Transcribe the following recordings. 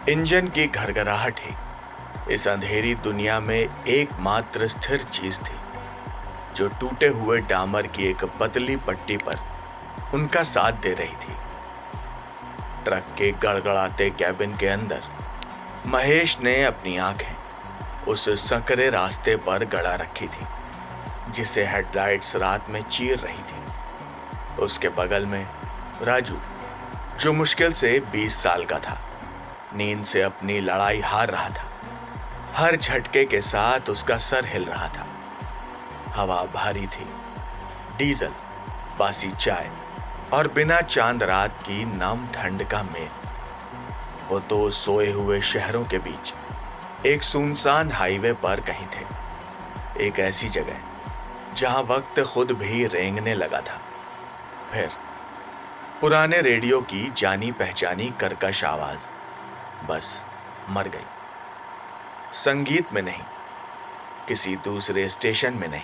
Engine की घरघराहट ही इस अंधेरी दुनिया में एकमात्र स्थिर चीज थी जो टूटे हुए डामर की एक पतली पट्टी पर उनका साथ दे रही थी। ट्रक के गड़गड़ाते कैबिन के अंदर महेश ने अपनी आंखें उस संकरे रास्ते पर गड़ा रखी थी जिसे हेडलाइट्स रात में चीर रही थी। उसके बगल में राजू, जो मुश्किल से 20 साल का था, नींद से अपनी लड़ाई हार रहा था। हर झटके के साथ उसका सर हिल रहा था। हवा भारी थी, डीजल, बासी चाय और बिना चांद रात की नम ठंड का मेल। वो दो सोए हुए शहरों के बीच एक सुनसान हाईवे पर कहीं थे, एक ऐसी जगह जहां वक्त खुद भी रेंगने लगा था। फिर पुराने रेडियो की जानी पहचानी कर्कश आवाज बस मर गई। संगीत में नहीं, किसी दूसरे स्टेशन में नहीं,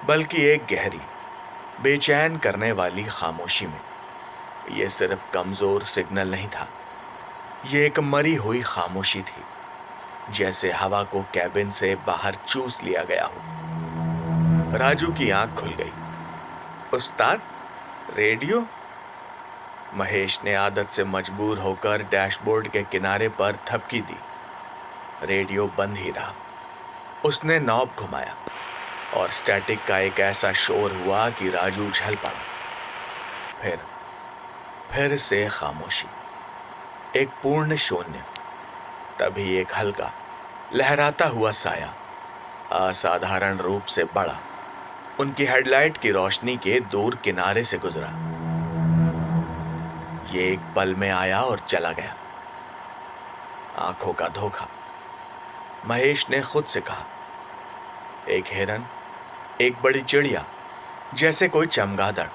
बल्कि एक गहरी, बेचैन करने वाली खामोशी में। यह सिर्फ कमजोर सिग्नल नहीं था, यह एक मरी हुई खामोशी थी, जैसे हवा को कैबिन से बाहर चूस लिया गया हो। राजू की आंख खुल गई। उस्ताद, रेडियो? महेश ने आदत से मजबूर होकर डैशबोर्ड के किनारे पर थपकी दी। रेडियो बंद ही रहा। उसने नॉब घुमाया और स्टैटिक का एक ऐसा शोर हुआ कि राजू झल पड़ा। फिर से खामोशी, एक पूर्ण शून्य। तभी एक हल्का लहराता हुआ साया असाधारण रूप से बड़ा उनकी हेडलाइट की रोशनी के दूर किनारे से गुजरा। ये एक पल में आया और चला गया। आंखों का धोखा, महेश ने खुद से कहा। एक हिरन, एक बड़ी चिड़िया, जैसे कोई चमगादड़,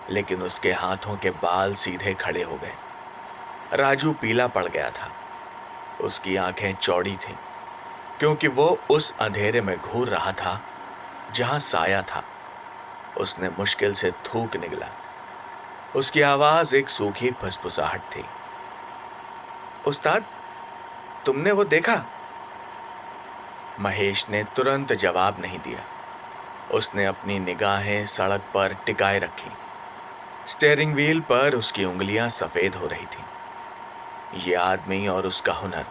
लेकिन उसके हाथों के बाल सीधे खड़े हो गए। राजू पीला पड़ गया था। उसकी आंखें चौड़ी थीं, क्योंकि वो उस अंधेरे में घूर रहा था जहां साया था। उसने मुश्किल से थूक निगला। उसकी आवाज एक सूखी फुसफुसाहट थी। उस्ताद, तुमने वो देखा? महेश ने तुरंत जवाब नहीं दिया। उसने अपनी निगाहें सड़क पर टिकाए रखी। स्टीयरिंग व्हील पर उसकी उंगलियां सफेद हो रही थीं। ये आदमी और उसका हुनर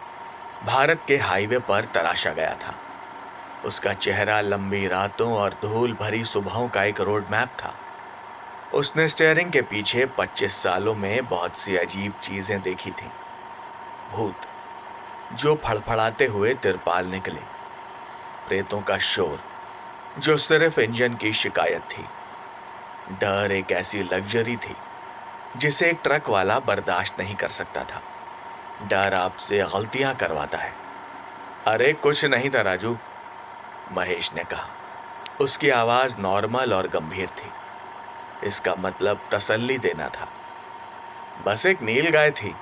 भारत के हाईवे पर तराशा गया था। उसका चेहरा लंबी रातों और धूल भरी सुबहों का एक रोड मैप था। उसने स्टीयरिंग के पीछे 25 सालों में बहुत सी अजीब चीजें देखी थीं। भूत जो फड़फड़ाते हुए तिरपाल निकले, प्रेतों का शोर जो सिर्फ इंजन की शिकायत थी, डर एक ऐसी लग्जरी थी जिसे एक ट्रक वाला बर्दाश्त नहीं कर सकता था। डर आपसे गलतियां करवाता है। अरे कुछ नहीं था राजू, महेश ने कहा। उसकी आवाज नॉर्मल और गंभीर थी। इसका मतलब तसल्ली देना था। बस एक नील गाय थी,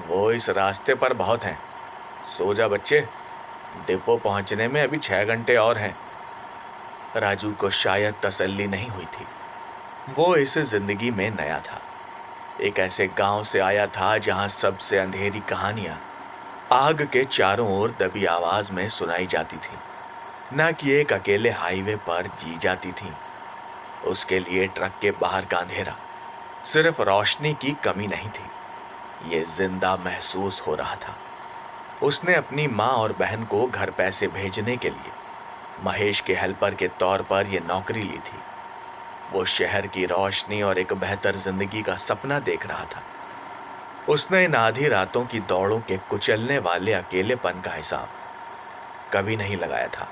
वो इस रास्ते पर बहुत हैं। सो जा बच्चे, डिपो पहुंचने में अभी 6 घंटे और हैं। राजू को शायद तसल्ली नहीं हुई थी। वो इस जिंदगी में नया था। एक ऐसे गांव से आया था जहां सबसे अंधेरी कहानियां आग के चारों ओर दबी आवाज में सुनाई जाती थी, ना कि एक अकेले हाईवे पर जी जाती थी। उसके लिए ट्रक के बाहर का अंधेरा सिर्फ रोशनी की कमी नहीं थी, ये जिंदा महसूस हो रहा था। उसने अपनी माँ और बहन को घर पैसे भेजने के लिए महेश के हेल्पर के तौर पर यह नौकरी ली थी। वो शहर की रोशनी और एक बेहतर जिंदगी का सपना देख रहा था। उसने इन आधी रातों की दौड़ों के कुचलने वाले अकेलेपन का हिसाब कभी नहीं लगाया था।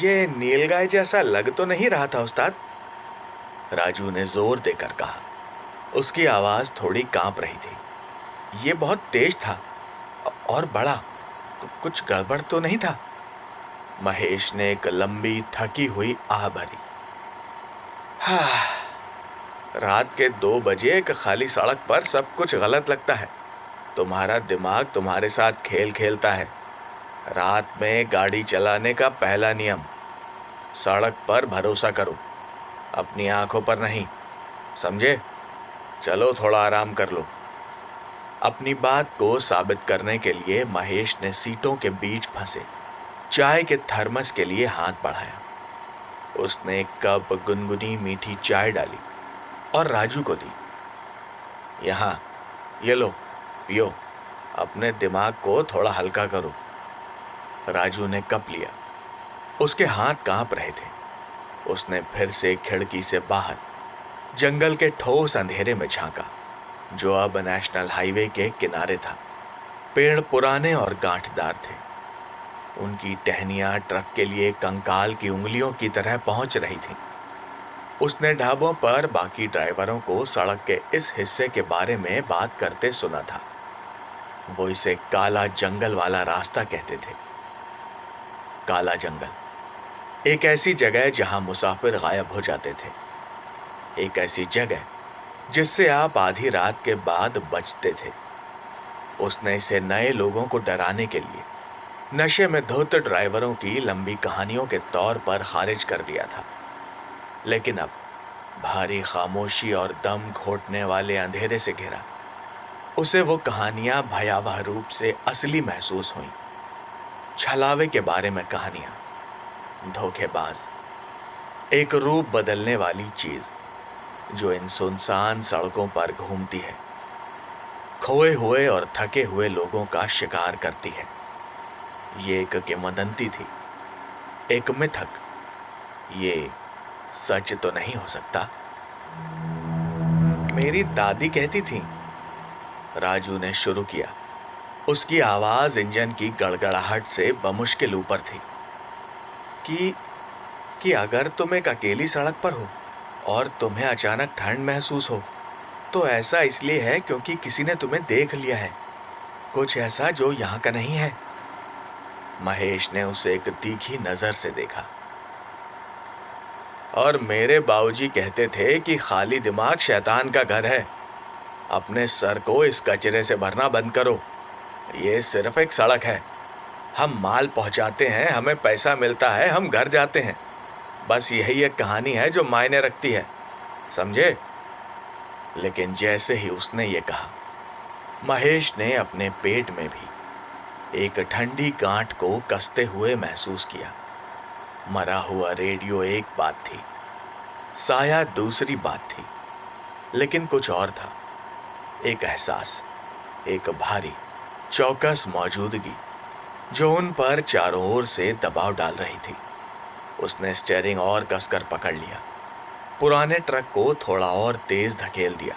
ये नीलगाय जैसा लग तो नहीं रहा था उस्ताद, राजू ने जोर देकर कहा। उसकी आवाज थोड़ी कांप रही थी। ये बहुत तेज था और बड़ा, कुछ गड़बड़ तो नहीं था? महेश ने एक लंबी थकी हुई आह भरी। रात के 2 बजे एक खाली सड़क पर सब कुछ गलत लगता है। तुम्हारा दिमाग तुम्हारे साथ खेल खेलता है। रात में गाड़ी चलाने का पहला नियम, सड़क पर भरोसा करो, अपनी आंखों पर नहीं, समझे? चलो थोड़ा आराम कर लो। अपनी बात को साबित करने के लिए महेश ने सीटों के बीच फंसे चाय के थर्मस के लिए हाथ बढ़ाया। उसने एक कप गुनगुनी मीठी चाय डाली और राजू को दी। यहाँ, ये लो, पियो, अपने दिमाग को थोड़ा हल्का करो। राजू ने कप लिया। उसके हाथ कांप रहे थे। उसने फिर से खिड़की से बाहर जंगल के ठोस अंधेरे में झांका, जो अब नेशनल हाईवे के किनारे था। पेड़ पुराने और गांठदार थे। उनकी टहनियां ट्रक के लिए कंकाल की उंगलियों की तरह पहुंच रही थीं। उसने ढाबों पर बाकी ड्राइवरों को सड़क के इस हिस्से के बारे में बात करते सुना था। वो इसे काला जंगल वाला रास्ता कहते थे। काला जंगल, एक ऐसी जगह जहां मुसाफिर गायब हो जाते थे। एक ऐसी जगह जिससे आप आधी रात के बाद बचते थे। उसने इसे नए लोगों को डराने के लिए नशे में धुत ड्राइवरों की लंबी कहानियों के तौर पर खारिज कर दिया था। लेकिन अब भारी खामोशी और दम घोटने वाले अंधेरे से घिरा उसे वो कहानियां भयावह रूप से असली महसूस हुईं। छलावे के बारे में कहानियां, धोखेबाज, एक रूप बदलने वाली चीज जो इन सुनसान सड़कों पर घूमती है, खोए हुए और थके हुए लोगों का शिकार करती है। ये एक किंवदंती थी, एक मिथक। ये सच तो नहीं हो सकता। मेरी दादी कहती थी, राजू ने शुरू किया। उसकी आवाज इंजन की गड़गड़ाहट से बमुश्किल ऊपर थी। कि अगर तुम एक अकेली सड़क पर हो और तुम्हें अचानक ठंड महसूस हो, तो ऐसा इसलिए है क्योंकि किसी ने तुम्हें देख लिया है, कुछ ऐसा जो यहां का नहीं है। महेश ने उसे एक तीखी नजर से देखा। और मेरे बाबूजी कहते थे कि खाली दिमाग शैतान का घर है। अपने सर को इस कचरे से भरना बंद करो। ये सिर्फ एक सड़क है। हम माल पहुंचाते हैं, हमें पैसा मिलता है, हम घर जाते हैं। बस यही एक कहानी है जो मायने रखती है, समझे? लेकिन जैसे ही उसने ये कहा, महेश ने अपने पेट में भी एक ठंडी गांठ को कसते हुए महसूस किया। मरा हुआ रेडियो एक बात थी, साया दूसरी बात थी, लेकिन कुछ और था। एक एहसास, एक भारी चौकस मौजूदगी जो उन पर चारों ओर से दबाव डाल रही थी। उसने स्टीयरिंग और कसकर पकड़ लिया, पुराने ट्रक को थोड़ा और तेज धकेल दिया।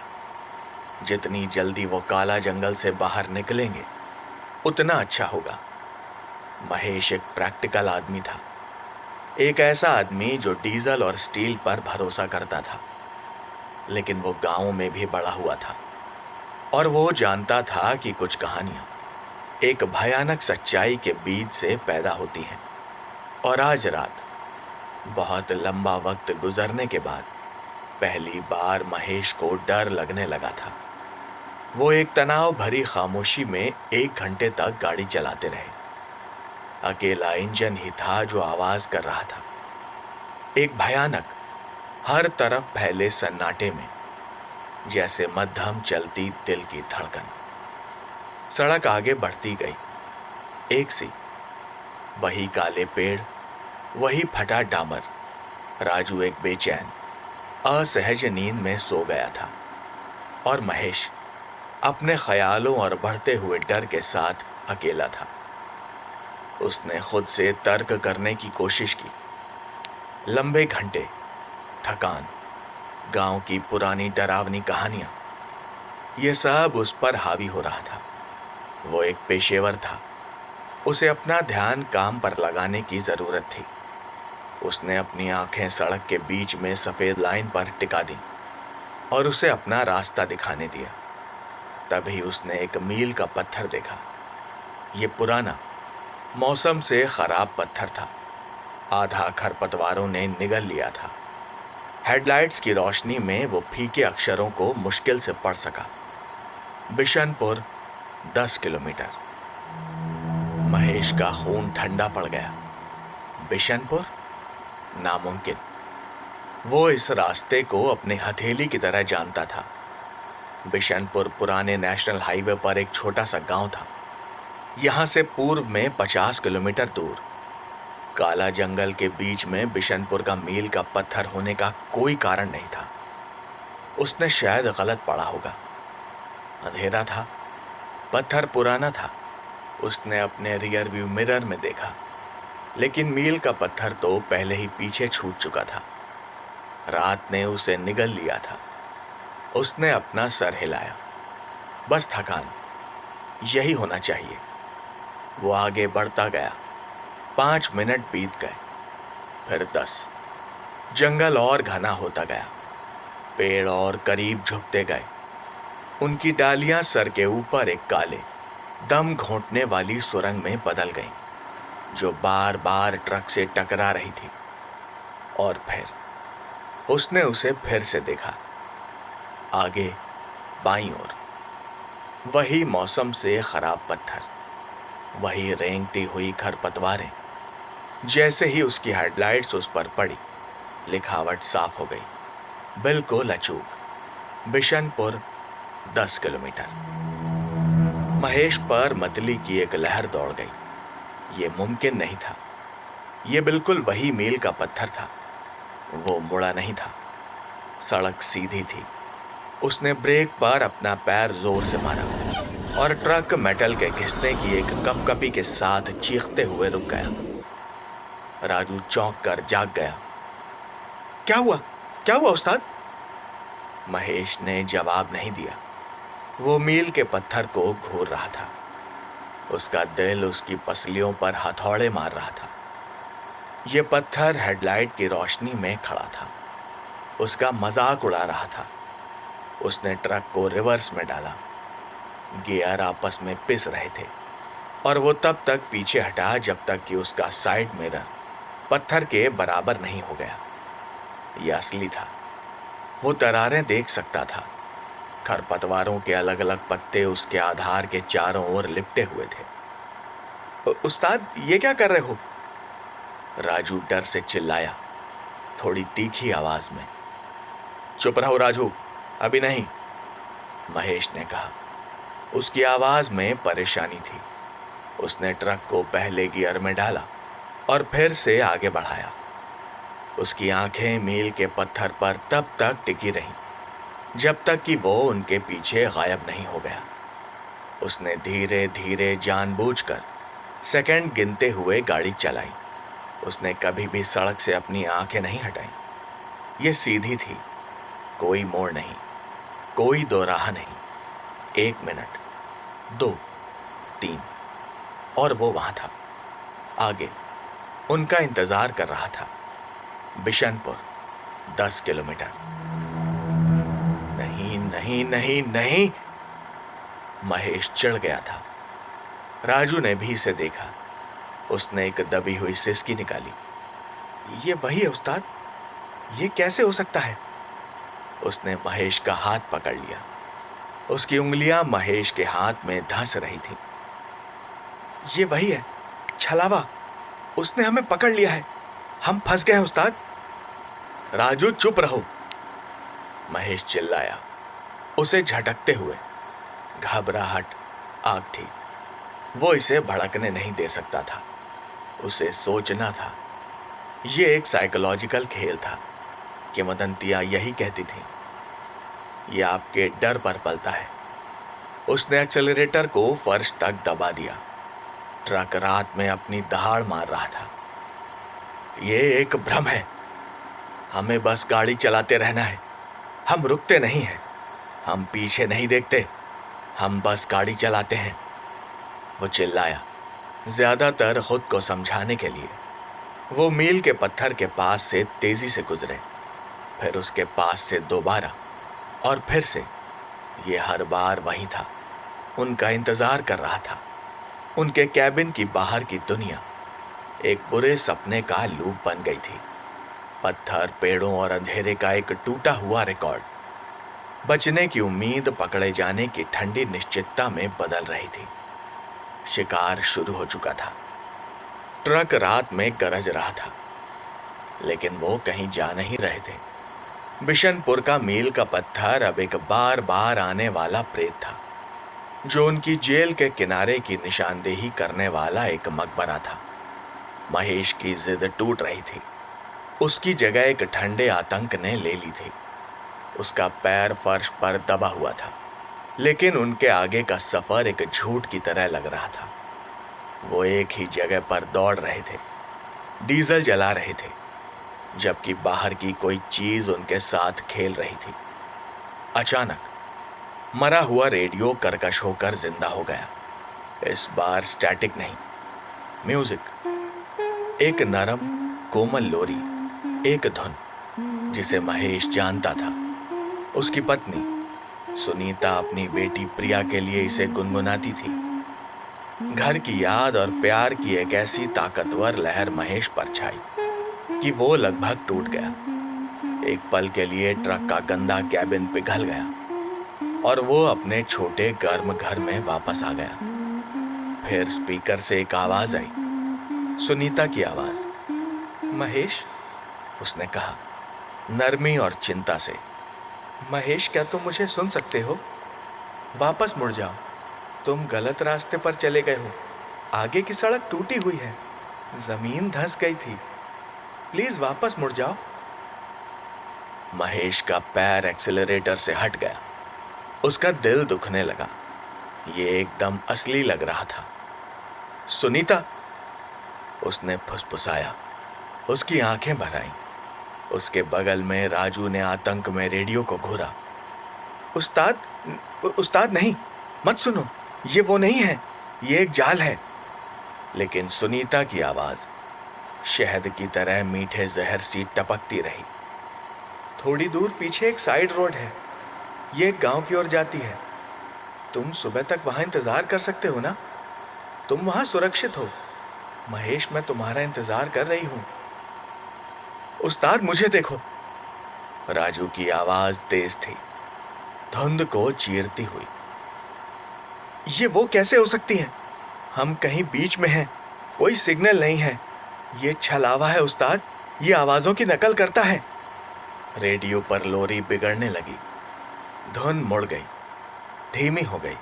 जितनी जल्दी वो काला जंगल से बाहर निकलेंगे उतना अच्छा होगा। महेश एक प्रैक्टिकल आदमी था, एक ऐसा आदमी जो डीजल और स्टील पर भरोसा करता था। लेकिन वो गांव में भी बड़ा हुआ था और वो जानता था कि कुछ कहानियां एक भयानक सच्चाई के बीच से पैदा होती हैं। और आज रात, बहुत लंबा वक्त गुजरने के बाद, पहली बार महेश को डर लगने लगा था। वो एक तनाव भरी खामोशी में 1 घंटे तक गाड़ी चलाते रहे। अकेला इंजन ही था जो आवाज कर रहा था, एक भयानक, हर तरफ फैले सन्नाटे में, जैसे मध्यम चलती दिल की धड़कन। सड़क आगे बढ़ती गई, एक सी, वही काले पेड़, वही फटा डामर। राजू एक बेचैन, असहज नींद में सो गया था और महेश अपने ख्यालों और बढ़ते हुए डर के साथ अकेला था। उसने खुद से तर्क करने की कोशिश की। लंबे घंटे, थकान, गांव की पुरानी डरावनी कहानियां, ये सब उस पर हावी हो रहा था। वो एक पेशेवर था, उसे अपना ध्यान काम पर लगाने की जरूरत थी। उसने अपनी आंखें सड़क के बीच में सफेद लाइन पर टिका दी और उसे अपना रास्ता दिखाने दिया। तभी उसने एक मील का पत्थर देखा। ये पुराना, मौसम से खराब पत्थर था। आधा खरपतवारों ने निगल लिया था। हेडलाइट्स की रोशनी में वो फीके अक्षरों को मुश्किल से पढ़ सका। बिशनपुर 10 किलोमीटर। महेश का खून ठंडा पड़ गया। बिशनपुर? नामुमकिन। वो इस रास्ते को अपने हथेली की तरह जानता था। बिशनपुर पुराने नेशनल हाईवे पर एक छोटा सा गांव था। यहां से पूर्व में 50 किलोमीटर दूर काला जंगल के बीच में बिशनपुर का मील का पत्थर होने का कोई कारण नहीं था। उसने शायद गलत पढ़ा होगा। अंधेरा था, पत्थर पुराना था। उसने अपने रियर व्यू मिरर में देखा, लेकिन मील का पत्थर तो पहले ही पीछे छूट चुका था। रात ने उसे निगल लिया था। उसने अपना सर हिलाया। बस थकान, यही होना चाहिए। वो आगे बढ़ता गया। 5 मिनट बीत गए, फिर 10। जंगल और घना होता गया। पेड़ और करीब झुकते गए। उनकी डालियां सर के ऊपर एक काले, दम घोंटने वाली सुरंग में बदल गईं, जो बार बार ट्रक से टकरा रही थी। और फिर उसने उसे फिर से देखा। आगे बाईं ओर वही मौसम से खराब पत्थर, वही रेंगती हुई खरपतवारें। जैसे ही उसकी हेडलाइट्स उस पर पड़ी, लिखावट साफ हो गई, बिल्कुल अचूक, बिशनपुर 10 किलोमीटर। महेश पर मतली की एक लहर दौड़ गई। ये मुमकिन नहीं था। ये बिल्कुल वही मील का पत्थर था। वो मुड़ा नहीं था। सड़क सीधी थी। उसने ब्रेक पर अपना पैर जोर से मारा और ट्रक मेटल के घिसने की एक कपकपी के साथ चीखते हुए रुक गया। राजू चौंक कर जाग गया। क्या हुआ? क्या हुआ उस्ताद? महेश ने जवाब नहीं दिया। वो मील के पत्थर को घूर रहा था। उसका दिल उसकी पसलियों पर हथौड़े मार रहा था। ये पत्थर हेडलाइट की रोशनी में खड़ा था। उसका मजाक उड़ा रहा था। उसने ट्रक को रिवर्स में डाला। गियर आपस में पिस रहे थे और वो तब तक पीछे हटा जब तक कि उसका साइड मिरर पत्थर के बराबर नहीं हो गया। यह असली था। वो दरारें देख सकता था। खरपतवारों के अलग अलग पत्ते उसके आधार के चारों ओर लिपटे हुए थे। उस्ताद, ये क्या कर रहे हो? राजू डर से चिल्लाया, थोड़ी तीखी आवाज में। चुप रहो राजू, अभी नहीं, महेश ने कहा। उसकी आवाज में परेशानी थी। उसने ट्रक को पहले गियर में डाला और फिर से आगे बढ़ाया। उसकी आंखें मील के पत्थर पर तब तक टिकी रहीं जब तक कि वो उनके पीछे गायब नहीं हो गया। उसने धीरे धीरे जानबूझकर सेकंड गिनते हुए गाड़ी चलाई। उसने कभी भी सड़क से अपनी आंखें नहीं हटाई। ये सीधी थी, कोई मोड़ नहीं, कोई दोराहा नहीं। 1 मिनट, 2, 3, और वो वहां था, आगे, उनका इंतजार कर रहा था। बिशनपुर 10 किलोमीटर। नहीं नहीं नहीं नहीं, महेश चिढ़ गया था। राजू ने भी इसे देखा। उसने एक दबी हुई सिसकी निकाली। ये वही है उस्ताद, ये कैसे हो सकता है? उसने महेश का हाथ पकड़ लिया। उसकी उंगलियां महेश के हाथ में धंस रही थीं। ये वही है, छलावा, उसने हमें पकड़ लिया है, हम फंस गए हैं उस्ताद। राजू चुप रहो, महेश चिल्लाया, उसे झटकते हुए। घबराहट आग थी। वो इसे भड़कने नहीं दे सकता था। उसे सोचना था। ये एक साइकोलॉजिकल खेल था। किंवदंतियां यही कहती थी। यह आपके डर पर पलता है। उसने एक्सेलरेटर को फर्श तक दबा दिया। ट्रक रात में अपनी दहाड़ मार रहा था। ये एक भ्रम है। हमें बस गाड़ी चलाते रहना है। हम रुकते नहीं हैं। हम पीछे नहीं देखते। हम बस गाड़ी चलाते हैं, वो चिल्लाया, ज्यादातर खुद को समझाने के लिए। वो मील के पत्थर के पास से तेजी से गुजरे, फिर उसके पास से दोबारा, और फिर से। ये हर बार वही था। उनका इंतजार कर रहा था। उनके कैबिन की बाहर की दुनिया एक बुरे सपने का लूप बन गई थी। पत्थर, पेड़ों और अंधेरे का एक टूटा हुआ रिकॉर्ड। बचने की उम्मीद पकड़े जाने की ठंडी निश्चितता में बदल रही थी। शिकार शुरू हो चुका था। ट्रक रात में गरज रहा था, लेकिन वो कहीं जा नहीं रहे थे। बिशनपुर का मील का पत्थर अब एक बार बार आने वाला प्रेत था, जो उनकी जेल के किनारे की निशानदेही करने वाला एक मकबरा था। महेश की जिद टूट रही थी। उसकी जगह एक ठंडे आतंक ने ले ली थी। उसका पैर फर्श पर दबा हुआ था, लेकिन उनके आगे का सफर एक झूठ की तरह लग रहा था। वो एक ही जगह पर दौड़ रहे थे, डीजल जला रहे थे, जबकि बाहर की कोई चीज उनके साथ खेल रही थी। अचानक मरा हुआ रेडियो कर्कश होकर जिंदा हो गया। इस बार स्टैटिक नहीं, म्यूजिक। एक नरम कोमल लोरी, एक धुन जिसे महेश जानता था। उसकी पत्नी सुनीता अपनी बेटी प्रिया के लिए इसे गुनगुनाती थी। घर की याद और प्यार की एक ऐसी ताकतवर लहर महेश पर छाई कि वो लगभग टूट गया। एक पल के लिए ट्रक का गंदा कैबिन पिघल गया और वो अपने छोटे गर्म घर में वापस आ गया। फिर स्पीकर से एक आवाज आई, सुनीता की आवाज। महेश, उसने कहा, नरमी और चिंता से। महेश, क्या तुम मुझे सुन सकते हो? वापस मुड़ जाओ, तुम गलत रास्ते पर चले गए हो। आगे की सड़क टूटी हुई है, जमीन धंस गई थी। प्लीज वापस मुड़ जाओ। महेश का पैर एक्सीलरेटर से हट गया। उसका दिल दुखने लगा। ये एकदम असली लग रहा था। सुनीता, उसने फुसफुसाया। उसकी आंखें भर आईं। उसके बगल में राजू ने आतंक में रेडियो को घूरा। उस्ताद, उस्ताद नहीं, मत सुनो, ये वो नहीं है, ये एक जाल है। लेकिन सुनीता की आवाज शहद की तरह मीठे जहर सी टपकती रही। थोड़ी दूर पीछे एक साइड रोड है, ये एक गांव की ओर जाती है। तुम सुबह तक वहां इंतजार कर सकते हो ना? तुम वहां सुरक्षित हो। महेश, मैं तुम्हारा इंतजार कर रही हूं। उस्ताद, मुझे देखो। राजू की आवाज तेज थी, धुंध को चीरती हुई। ये वो कैसे हो सकती है? हम कहीं बीच में हैं, कोई सिग्नल नहीं है। ये छलावा है उस्ताद, ये आवाजों की नकल करता है। रेडियो पर लोरी बिगड़ने लगी। धुन मुड़ गई, धीमी हो गई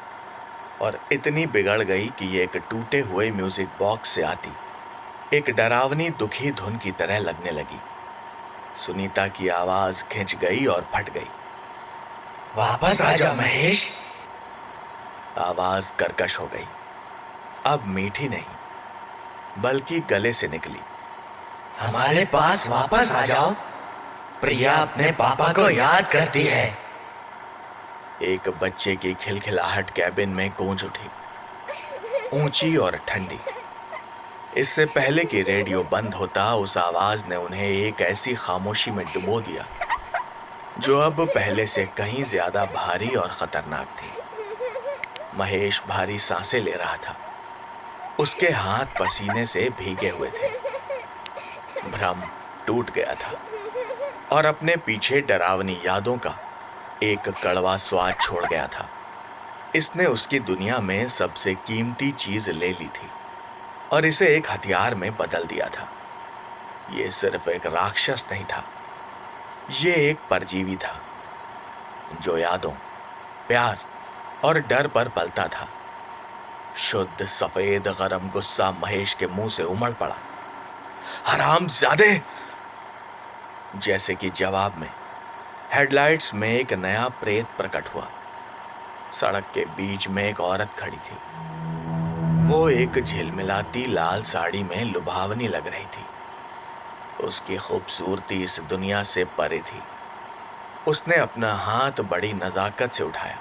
और इतनी बिगड़ गई कि ये एक टूटे हुए म्यूजिक बॉक्स से आती एक डरावनी दुखी धुन की तरह लगने लगी। सुनीता की आवाज खिंच गई और फट गई। वापस आ जा महेश। आवाज कर्कश हो गई। अब मीठी नहीं, बल्कि गले से निकली। हमारे पास वापस आ जाओ, प्रिया अपने पापा को याद करती है। एक बच्चे की खिलखिलाहट कैबिन में गूंज उठी, ऊंची और ठंडी। इससे पहले कि रेडियो बंद होता, उस आवाज ने उन्हें एक ऐसी खामोशी में डुबो दिया जो अब पहले से कहीं ज्यादा भारी और खतरनाक थी। महेश भारी सांसें ले रहा था। उसके हाथ पसीने से भीगे हुए थे। भ्रम टूट गया था और अपने पीछे डरावनी यादों का एक कड़वा स्वाद छोड़ गया था। इसने उसकी दुनिया में सबसे कीमती चीज ले ली थी और इसे एक हथियार में बदल दिया था। ये सिर्फ एक राक्षस नहीं था, ये एक परजीवी था जो यादों, प्यार और डर पर पलता था। शुद्ध सफेद गरम गुस्सा महेश के मुंह से उमड़ पड़ा। हरामजादे! जैसे कि जवाब में हेडलाइट्स में एक नया प्रेत प्रकट हुआ। सड़क के बीच में एक औरत खड़ी थी। वो एक झिलमिलाती लाल साड़ी में लुभावनी लग रही थी। उसकी खूबसूरती इस दुनिया से परे थी। उसने अपना हाथ बड़ी नजाकत से उठाया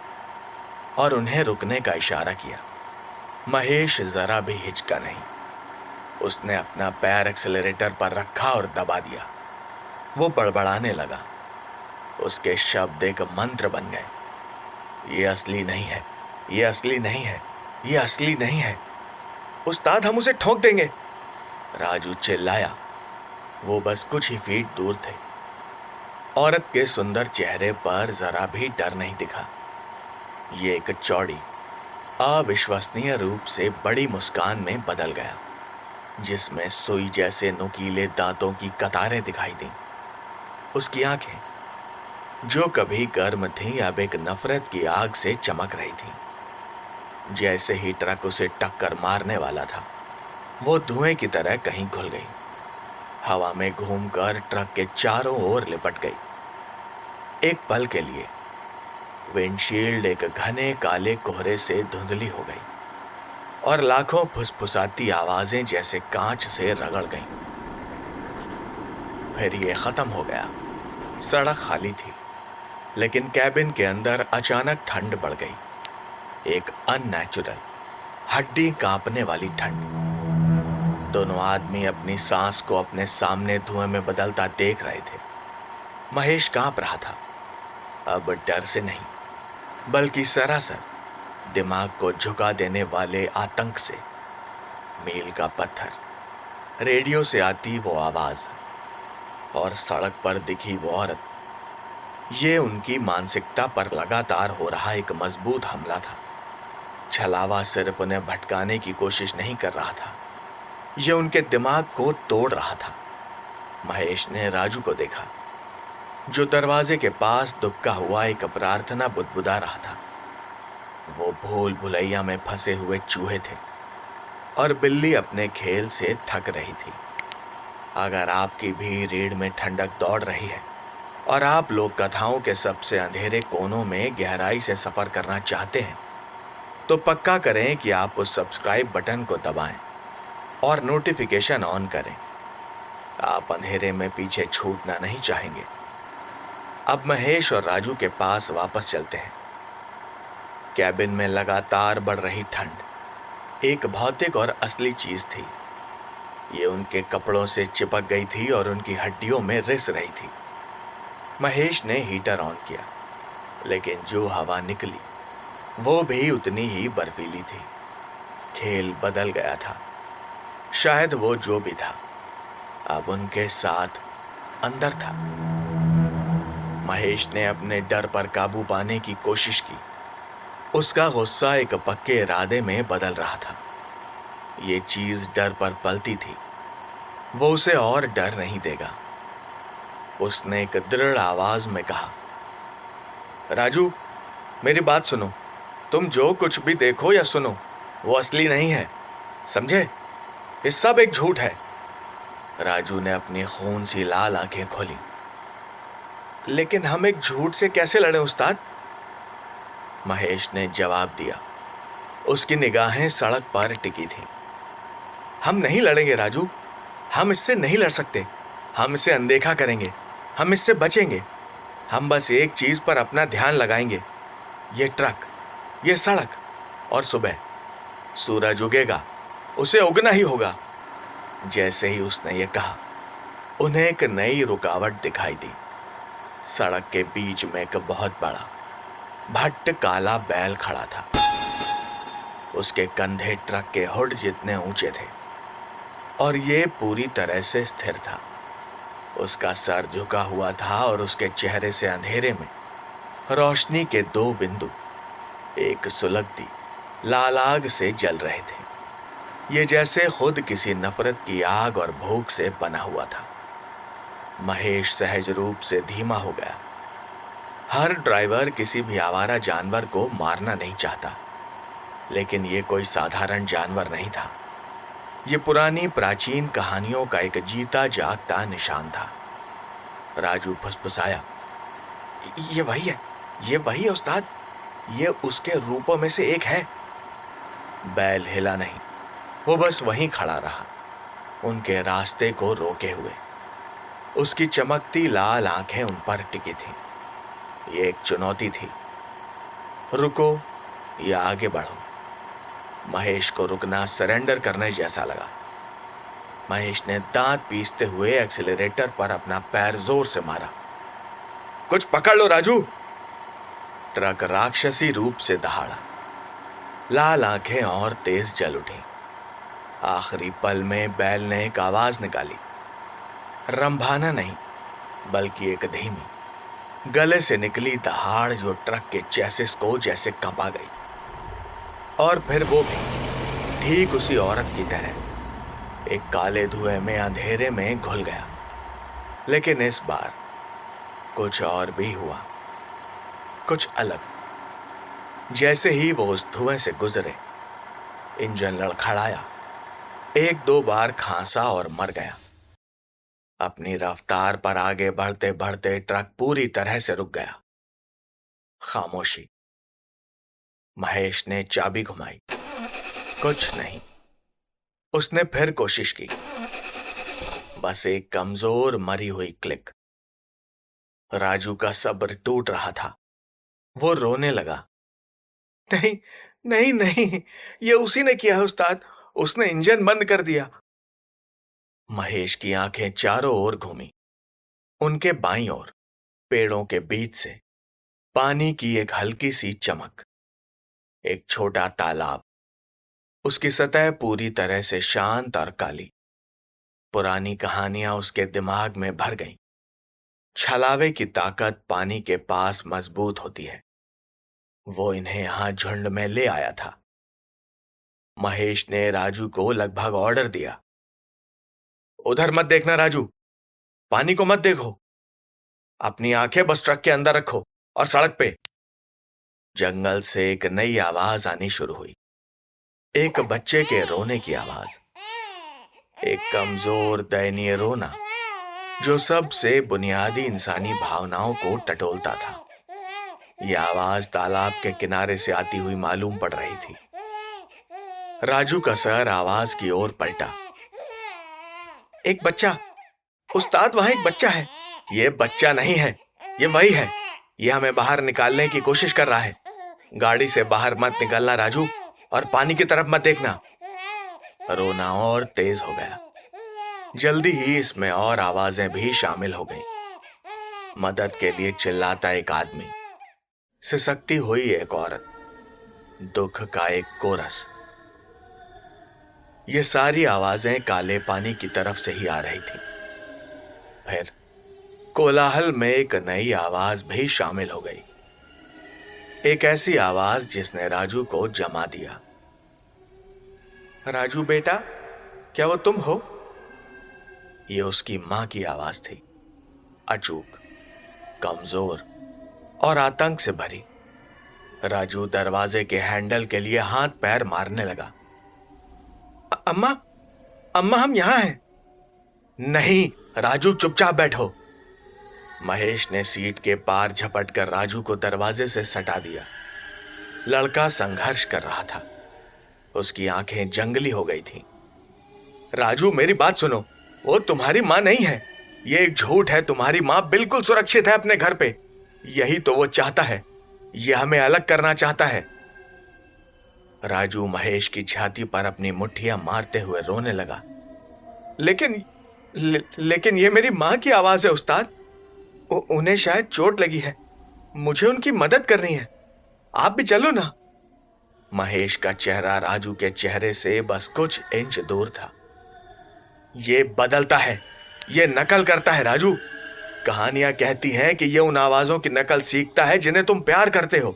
और उन्हें रुकने का इशारा किया। महेश जरा भी हिचका नहीं। उसने अपना पैर एक्सेलरेटर पर रखा और दबा दिया। वो बड़बड़ाने लगा। उसके शब्द एक मंत्र बन गए। ये असली नहीं है, ये असली नहीं है, ये असली नहीं है। उस्ताद, हम उसे ठोक देंगे, राजू चिल्लाया। वो बस कुछ ही फीट दूर थे। औरत के सुंदर चेहरे पर जरा भी डर नहीं दिखा। ये एक चौड़ी, अविश्वसनीय रूप से बड़ी मुस्कान में बदल गया, जिसमें सुई जैसे नुकीले दांतों की कतारें दिखाई दी। उसकी आंखें जो कभी गर्म थी अब एक नफरत की आग से चमक रही थी। जैसे ही ट्रक उसे टक्कर मारने वाला था, वो धुएं की तरह कहीं घुल गई, हवा में घूमकर ट्रक के चारों ओर लिपट गई। एक पल के लिए विंडशील्ड एक घने काले कोहरे से धुंधली हो गई और लाखों फुसफुसाती आवाजें जैसे कांच से रगड़ गईं। फिर ये खत्म हो गया। सड़क खाली थी, लेकिन कैबिन के अंदर अचानक ठंड बढ़ गई। एक अननेचुरल, हड्डी कांपने वाली ठंड। दोनों आदमी अपनी सांस को अपने सामने धुएं में बदलता देख रहे थे। महेश कांप रहा था, अब डर से नहीं, बल्कि सरासर दिमाग को झुका देने वाले आतंक से। मील का पत्थर, रेडियो से आती वो आवाज और सड़क पर दिखी वो औरत, ये उनकी मानसिकता पर लगातार हो रहा एक मजबूत हमला था। छलावा सिर्फ उन्हें भटकाने की कोशिश नहीं कर रहा था, ये उनके दिमाग को तोड़ रहा था। महेश ने राजू को देखा, जो दरवाजे के पास दुबका हुआ एक प्रार्थना बुदबुदा रहा था। वो भूल भुलैया में फंसे हुए चूहे थे और बिल्ली अपने खेल से थक रही थी। अगर आपकी भी रीढ़ में ठंडक दौड़ रही है और आप लोग कथाओं के सबसे अंधेरे कोनों में गहराई से सफर करना चाहते हैं, तो पक्का करें कि आप उस सब्सक्राइब बटन को दबाएं और नोटिफिकेशन ऑन करें। आप अंधेरे में पीछे छूटना नहीं चाहेंगे। अब महेश और राजू के पास वापस चलते हैं। कैबिन में लगातार बढ़ रही ठंड एक भौतिक और असली चीज थी। ये उनके कपड़ों से चिपक गई थी और उनकी हड्डियों में रिस रही थी। महेश ने हीटर ऑन किया, लेकिन जो हवा निकली वो भी उतनी ही बर्फीली थी। खेल बदल गया था। शायद वो जो भी था अब उनके साथ अंदर था। महेश ने अपने डर पर काबू पाने की कोशिश की। उसका गुस्सा एक पक्के इरादे में बदल रहा था। ये चीज डर पर पलती थी, वो उसे और डर नहीं देगा। उसने एक दृढ़ आवाज में कहा, राजू, मेरी बात सुनो। तुम जो कुछ भी देखो या सुनो वो असली नहीं है, समझे? ये सब एक झूठ है। राजू ने अपनी खून सी लाल आंखें खोली। लेकिन हम एक झूठ से कैसे लड़ें उस्ताद? महेश ने जवाब दिया। उसकी निगाहें सड़क पर टिकी थीं। हम नहीं लड़ेंगे राजू, हम इससे नहीं लड़ सकते। हम इसे अनदेखा करेंगे, हम इससे बचेंगे। हम बस एक चीज पर अपना ध्यान लगाएंगे, ये ट्रक, ये सड़क, और सुबह सूरज उगेगा, उसे उगना ही होगा। जैसे ही उसने ये कहा, उन्हें एक नई रुकावट दिखाई दी। सड़क के बीच में एक बहुत बड़ा भट्ट काला बैल खड़ा था। उसके कंधे ट्रक के हुड जितने ऊंचे थे और ये पूरी तरह से स्थिर था। उसका सर झुका हुआ था और उसके चेहरे से अंधेरे में रोशनी के दो बिंदु एक सुलगती लाल आग से जल रहे थे। ये जैसे खुद किसी नफरत की आग और भूख से बना हुआ था। महेश सहज रूप से धीमा हो गया। हर ड्राइवर किसी भी आवारा जानवर को मारना नहीं चाहता, लेकिन ये कोई साधारण जानवर नहीं था। ये पुरानी प्राचीन कहानियों का एक जीता जागता निशान था। राजू फुसफुसाया, ये वही है, ये वही है उस्ताद, ये उसके रूपों में से एक है। बैल हिला नहीं, वो बस वहीं खड़ा रहा, उनके रास्ते को रोके हुए। उसकी चमकती लाल आंखें उन पर टिकी थीं। ये एक चुनौती थी, रुको या आगे बढ़ो। महेश को रुकना सरेंडर करने जैसा लगा। महेश ने दांत पीसते हुए एक्सीलरेटर पर अपना पैर जोर से मारा। कुछ पकड़ लो राजू। ट्रक राक्षसी रूप से दहाड़ा। लाल आंखें और तेज जल उठी। आखिरी पल में बैल ने एक आवाज निकाली, रंभाना नहीं, बल्कि एक धीमी गले से निकली दहाड़ जो ट्रक के चेसिस को जैसे कंपा गई। और फिर वो भी ठीक उसी औरत की तरह एक काले धुएं में अंधेरे में घुल गया। लेकिन इस बार कुछ और भी हुआ। कुछ अलग। जैसे ही वो उस धुएं से गुजरे, इंजन लड़खड़ाया, एक दो बार खांसा और मर गया। अपनी रफ्तार पर आगे बढ़ते बढ़ते ट्रक पूरी तरह से रुक गया। खामोशी। महेश ने चाबी घुमाई, कुछ नहीं। उसने फिर कोशिश की, बस एक कमजोर मरी हुई क्लिक। राजू का सब्र टूट रहा था। वो रोने लगा। नहीं, नहीं, नहीं, ये उसी ने किया है उस्ताद। उसने इंजन बंद कर दिया। महेश की आंखें चारों ओर घूमी। उनके बाईं ओर पेड़ों के बीच से पानी की एक हल्की सी चमक। एक छोटा तालाब, उसकी सतह पूरी तरह से शांत और काली। पुरानी कहानियां उसके दिमाग में भर गईं। छलावे की ताकत पानी के पास मजबूत होती है। वो इन्हें यहां झुंड में ले आया था। महेश ने राजू को लगभग ऑर्डर दिया, उधर मत देखना राजू, पानी को मत देखो, अपनी आंखें बस ट्रक के अंदर रखो और सड़क पे। जंगल से एक नई आवाज आनी शुरू हुई। एक बच्चे के रोने की आवाज। एक कमजोर दयनीय रोना जो सबसे बुनियादी इंसानी भावनाओं को टटोलता था। यह आवाज तालाब के किनारे से आती हुई मालूम पड़ रही थी। राजू का सर आवाज की ओर पलटा। एक बच्चा, उस्ताद, वहां एक बच्चा है। यह बच्चा नहीं है, ये वही है। यह हमें बाहर निकालने की कोशिश कर रहा है। गाड़ी से बाहर मत निकलना राजू, और पानी की तरफ मत देखना। रोना और तेज हो गया। जल्दी ही इसमें और आवाजें भी शामिल हो गईं। मदद के लिए चिल्लाता एक आदमी, सिसकती हुई एक औरत, दुख का एक कोरस। ये सारी आवाजें काले पानी की तरफ से ही आ रही थी। फिर कोलाहल में एक नई आवाज भी शामिल हो गई। एक ऐसी आवाज जिसने राजू को जमा दिया। राजू बेटा, क्या वो तुम हो? ये उसकी मां की आवाज थी, अचूक, कमजोर और आतंक से भरी। राजू दरवाजे के हैंडल के लिए हाथ पैर मारने लगा। अम्मा, अम्मा, हम यहां हैं। नहीं राजू, चुपचाप बैठो। महेश ने सीट के पार झपट कर राजू को दरवाजे से सटा दिया। लड़का संघर्ष कर रहा था। उसकी आंखें जंगली हो गई थीं। राजू, मेरी बात सुनो, वो तुम्हारी मां नहीं है। ये एक झूठ है। तुम्हारी मां बिल्कुल सुरक्षित है अपने घर पे। यही तो वो चाहता है। ये हमें अलग करना चाहता है। राजू महेश की छाती पर अपनी मुट्ठियां मारते हुए रोने लगा। लेकिन ये मेरी मां की आवाज है उस्ताद। उन्हें शायद चोट लगी है। मुझे उनकी मदद करनी है। आप भी चलो ना। महेश का चेहरा राजू के चेहरे से बस कुछ इंच दूर था। ये बदलता है, ये नकल करता है राजू। कहानियां कहती हैं कि ये उन आवाजों की नकल सीखता है जिन्हें तुम प्यार करते हो।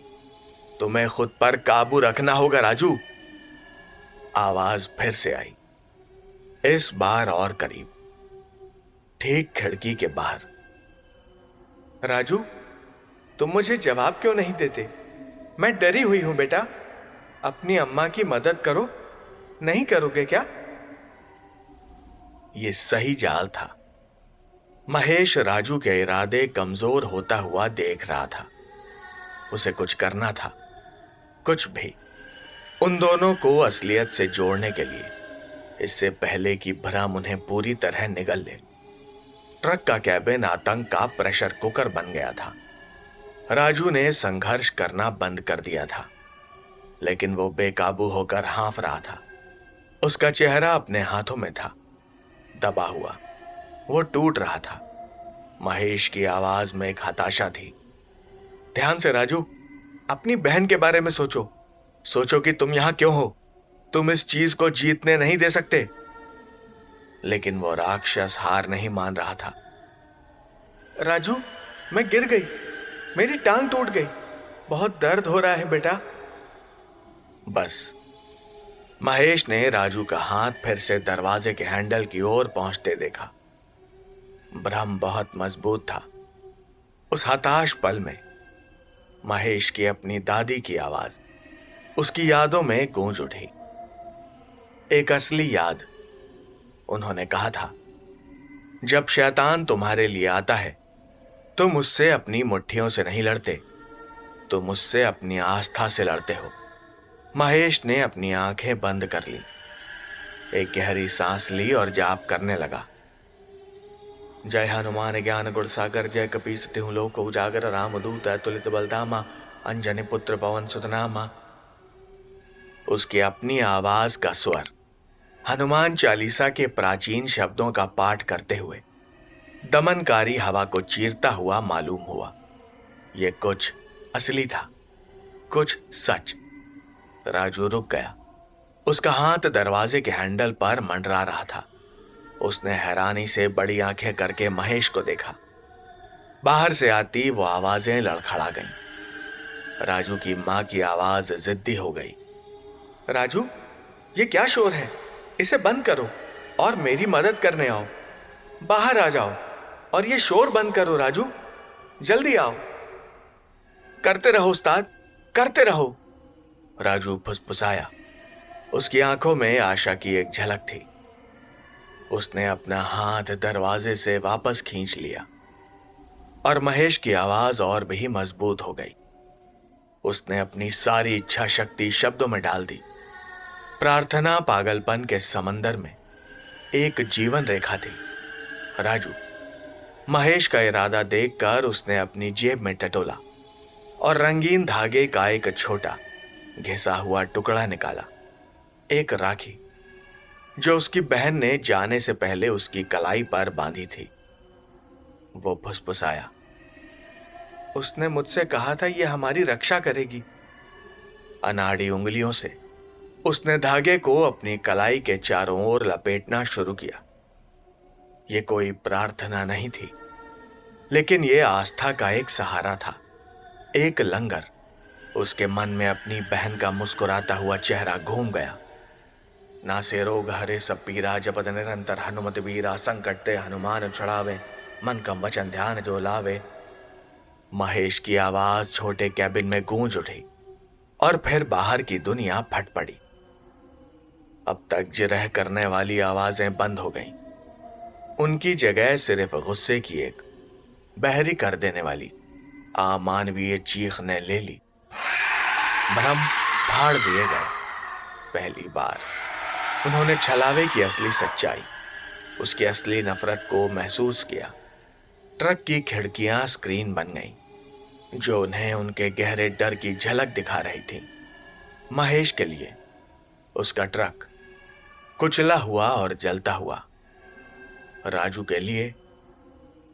तुम्हें खुद पर काबू रखना होगा राजू। आवाज फिर से आई, इस बार और करीब, ठीक खिड़की के बाहर। राजू, तुम मुझे जवाब क्यों नहीं देते? मैं डरी हुई हूं बेटा। अपनी अम्मा की मदद करो। नहीं करोगे क्या? ये सही जाल था। महेश राजू के इरादे कमजोर होता हुआ देख रहा था। उसे कुछ करना था, कुछ भी, उन दोनों को असलियत से जोड़ने के लिए, इससे पहले कि भ्रम उन्हें पूरी तरह निगल ले। ट्रक का कैबिन आतंक का प्रेशर कुकर बन गया था। राजू ने संघर्ष करना बंद कर दिया था, लेकिन वो बेकाबू होकर हाँफ रहा था। उसका चेहरा अपने हाथों में था, दबा हुआ, वो टूट रहा था। महेश की आवाज में एक हताशा थी। ध्यान से राजू, अपनी बहन के बारे में सोचो। सोचो कि तुम यहां क्यों हो। तुम इस चीज को जीतने नहीं दे सकते। लेकिन वो राक्षस हार नहीं मान रहा था। राजू, मैं गिर गई, मेरी टांग टूट गई, बहुत दर्द हो रहा है बेटा। बस। महेश ने राजू का हाथ फिर से दरवाजे के हैंडल की ओर पहुंचते देखा। भ्रम बहुत मजबूत था। उस हताश पल में महेश की अपनी दादी की आवाज उसकी यादों में गूंज उठी। एक असली याद। उन्होंने कहा था, जब शैतान तुम्हारे लिए आता है तुम उससे अपनी मुट्ठियों से नहीं लड़ते, तुम उससे अपनी आस्था से लड़ते हो। महेश ने अपनी आंखें बंद कर ली, एक गहरी सांस ली और जाप करने लगा। जय हनुमान ज्ञान गुण सागर, जय कपीस तिहु लोक उजागर, रामदूत अतुलित बलधामा, अंजनी पुत्र पवन सुत नामा। उसकी अपनी आवाज का स्वर हनुमान चालीसा के प्राचीन शब्दों का पाठ करते हुए दमनकारी हवा को चीरता हुआ मालूम हुआ। यह कुछ असली था, कुछ सच। राजू रुक गया। उसका हाथ दरवाजे के हैंडल पर मंडरा रहा था। उसने हैरानी से बड़ी आंखें करके महेश को देखा। बाहर से आती वो आवाजें लड़खड़ा गईं। राजू की मां की आवाज जिद्दी हो गई। राजू, ये क्या शोर है? इसे बंद करो और मेरी मदद करने आओ। बाहर आ जाओ और ये शोर बंद करो। राजू, जल्दी आओ। करते रहो उस्ताद, करते रहो। राजू फुसफुसाया। उसकी आंखों में आशा की एक झलक थी। उसने अपना हाथ दरवाजे से वापस खींच लिया और महेश की आवाज और भी मजबूत हो गई। उसने अपनी सारी इच्छा शक्ति शब्दों में डाल दी। प्रार्थना पागलपन के समंदर में एक जीवन रेखा थी। राजू, महेश का इरादा देखकर उसने अपनी जेब में टटोला और रंगीन धागे का एक छोटा घिसा हुआ टुकड़ा निकाला। एक राखी जो उसकी बहन ने जाने से पहले उसकी कलाई पर बांधी थी। वो फुसफुसाया, उसने मुझसे कहा था यह हमारी रक्षा करेगी। अनाड़ी उंगलियों से उसने धागे को अपनी कलाई के चारों ओर लपेटना शुरू किया। यह कोई प्रार्थना नहीं थी, लेकिन यह आस्था का एक सहारा था, एक लंगर। उसके मन में अपनी बहन का मुस्कुराता हुआ चेहरा घूम गया। ना से रोग हरे सब पीरा, जपत निरंतर हनुमत बीरा, संकट ते हनुमान छुड़ावे, मन कम वचन ध्यान जो लावे। महेश की आवाज छोटे कैबिन में गूंज उठी और फिर बाहर की दुनिया फट पड़ी। अब तक जिरह करने वाली आवाजें बंद हो गईं। उनकी जगह सिर्फ गुस्से की एक बहरी कर देने वाली अमानवीय चीख ने ले ली। भ्रम फाड़ दिए गए। पहली बार उन्होंने छलावे की असली सच्चाई, उसकी असली नफरत को महसूस किया। ट्रक की खिड़कियां स्क्रीन बन गईं, जो उन्हें उनके गहरे डर की झलक दिखा रही थी। महेश के लिए उसका ट्रक कुचला हुआ और जलता हुआ। राजू के लिए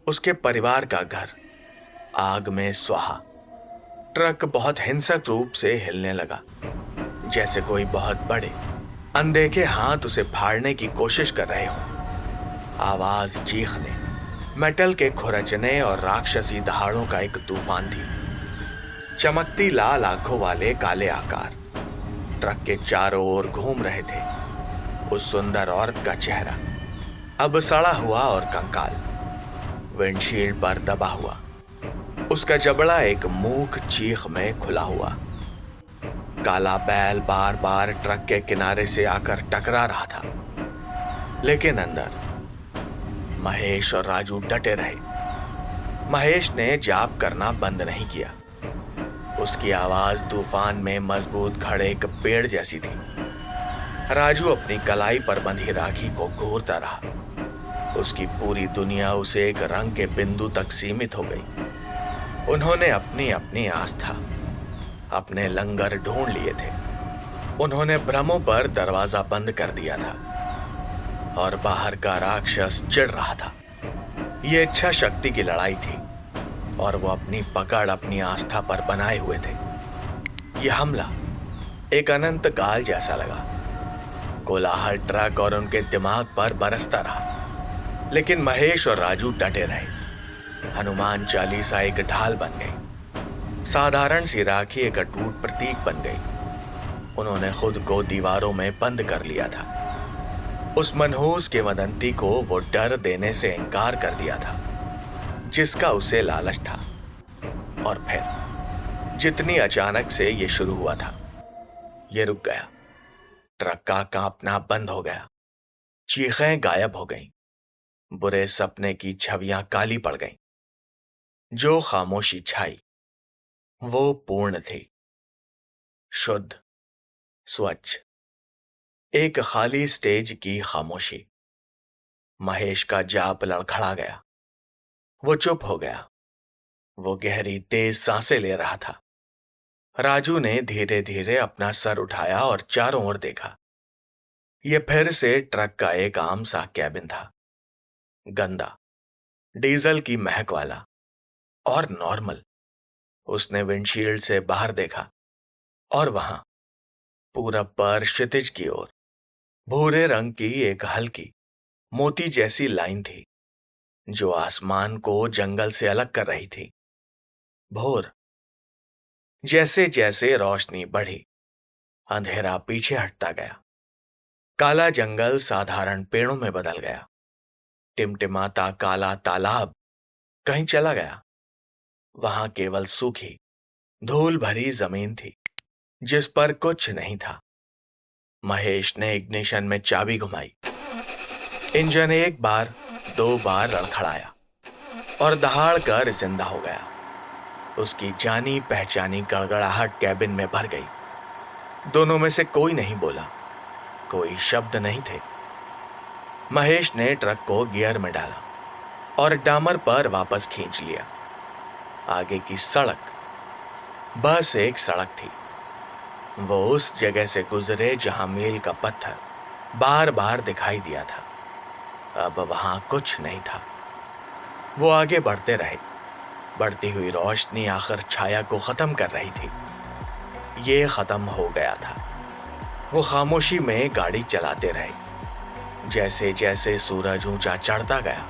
उसके परिवार का घर आग में स्वाहा। ट्रक बहुत हिंसक रूप से हिलने लगा, जैसे कोई बहुत बड़े अनदेखे हाथ उसे फाड़ने की कोशिश कर रहे हो। आवाज, चीखने, मेटल के खुरचने और राक्षसी दहाड़ों का एक तूफान थी। चमकती लाल आंखों वाले काले आकार ट्रक के चारों ओर घूम रहे थे। उस सुंदर औरत का चेहरा अब सड़ा हुआ और कंकाल, विंडशील्ड पर दबा हुआ। उसका जबड़ा एक मूक चीख में खुला हुआ। काला बैल बार बार ट्रक के किनारे से आकर टकरा रहा था, लेकिन अंदर महेश और राजू डटे रहे। महेश ने जाप करना बंद नहीं किया। उसकी आवाज तूफान में मजबूत खड़े एक पेड़ जैसी थी। राजू अपनी कलाई पर बंधी राखी को घूरता रहा। उसकी पूरी दुनिया उसे एक रंग के बिंदु तक सीमित हो गई। उन्होंने अपनी अपनी आस्था, अपने लंगर ढूंढ लिए थे। उन्होंने भ्रमों पर दरवाजा बंद कर दिया था और बाहर का राक्षस चिढ़ रहा था। यह इच्छा शक्ति की लड़ाई थी और वो अपनी पकड़ अपनी आस्था पर बनाए हुए थे। यह हमला एक अनंत काल जैसा लगा। कोलाहल ट्रक और उनके दिमाग पर बरसता रहा, लेकिन महेश और राजू डटे रहे। हनुमान चालीसा एक ढाल बन गई। साधारण सी राखी एक अटूट प्रतीक बन गई। उन्होंने खुद को दीवारों में बंद कर लिया था। उस मनहूस किंवदंती को वो डर देने से इनकार कर दिया था जिसका उसे लालच था। और फिर जितनी अचानक से ये शुरू हुआ था। ये रुक गया। ट्रक का कांपना बंद हो गया। चीखें गायब हो गईं। बुरे सपने की छवियां काली पड़ गईं। जो खामोशी छाई वो पूर्ण थी, शुद्ध, स्वच्छ। एक खाली स्टेज की खामोशी। महेश का जाप लड़खड़ा गया। वो चुप हो गया। वो गहरी तेज सांसें ले रहा था। राजू ने धीरे धीरे अपना सर उठाया और चारों ओर देखा। यह फिर से ट्रक का एक आम सा कैबिन था। गंदा, डीजल की महक वाला और नॉर्मल। उसने विंडशील्ड से बाहर देखा और वहां पूरब पर क्षितिज की ओर भूरे रंग की एक हल्की मोती जैसी लाइन थी जो आसमान को जंगल से अलग कर रही थी। भोर। जैसे जैसे रोशनी बढ़ी, अंधेरा पीछे हटता गया। काला जंगल साधारण पेड़ों में बदल गया। टिमटिमाता काला तालाब कहीं चला गया। वहां केवल सूखी, धूल भरी जमीन थी जिस पर कुछ नहीं था। महेश ने इग्निशन में चाबी घुमाई। इंजन एक बार, दो बार लड़खड़ाया और दहाड़ कर जिंदा हो गया। उसकी जानी पहचानी गड़गड़ाहट कैबिन में भर गई। दोनों में से कोई नहीं बोला, कोई शब्द नहीं थे। महेश ने ट्रक को गियर में डाला और डामर पर वापस खींच लिया। आगे की सड़क बस एक सड़क थी। वो उस जगह से गुजरे जहां मील का पत्थर बार बार दिखाई दिया था। अब वहां कुछ नहीं था। वो आगे बढ़ते रहे। बढ़ती हुई रोशनी आखिर छाया को खत्म कर रही थी। ये खत्म हो गया था। वो खामोशी में गाड़ी चलाते रहे। जैसे जैसे सूरज ऊंचा चढ़ता गया,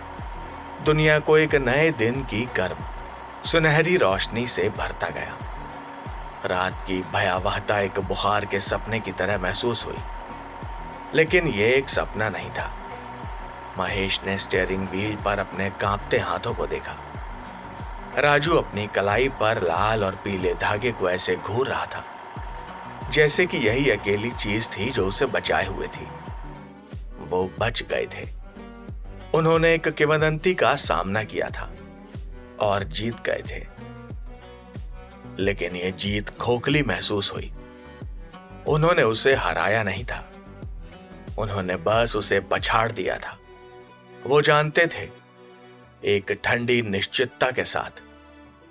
दुनिया को एक नए दिन की गर्म सुनहरी रोशनी से भरता गया। रात की भयावहता एक बुखार के सपने की तरह महसूस हुई, लेकिन यह एक सपना नहीं था। महेश ने स्टीयरिंग व्हील पर अपने कांपते हाथों को देखा। राजू अपनी कलाई पर लाल और पीले धागे को ऐसे घूर रहा था जैसे कि यही अकेली चीज थी जो उसे बचाए हुए थी। वो बच गए थे। उन्होंने एक किंवदंती का सामना किया था और जीत गए थे, लेकिन यह जीत खोखली महसूस हुई। उन्होंने उसे हराया नहीं था, उन्होंने बस उसे पछाड़ दिया था। वो जानते थे एक ठंडी निश्चितता के साथ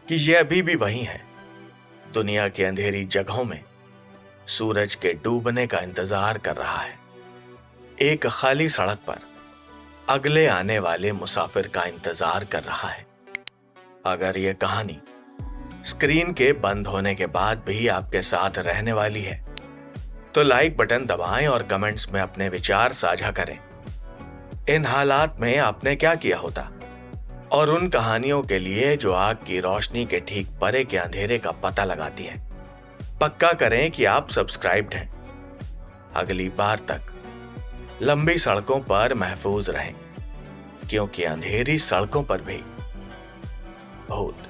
कि यह अभी भी वही है, दुनिया की अंधेरी जगहों में सूरज के डूबने का इंतजार कर रहा है। एक खाली सड़क पर अगले आने वाले मुसाफिर का इंतजार कर रहा है। अगर यह कहानी स्क्रीन के बंद होने के बाद भी आपके साथ रहने वाली है तो लाइक बटन दबाएं और कमेंट्स में अपने विचार साझा करें। इन हालात में आपने क्या किया होता? और उन कहानियों के लिए जो आग की रोशनी के ठीक परे के अंधेरे का पता लगाती है, पक्का करें कि आप सब्सक्राइब्ड हैं। अगली बार तक लंबी सड़कों पर महफूज रहें, क्योंकि अंधेरी सड़कों पर भी भूत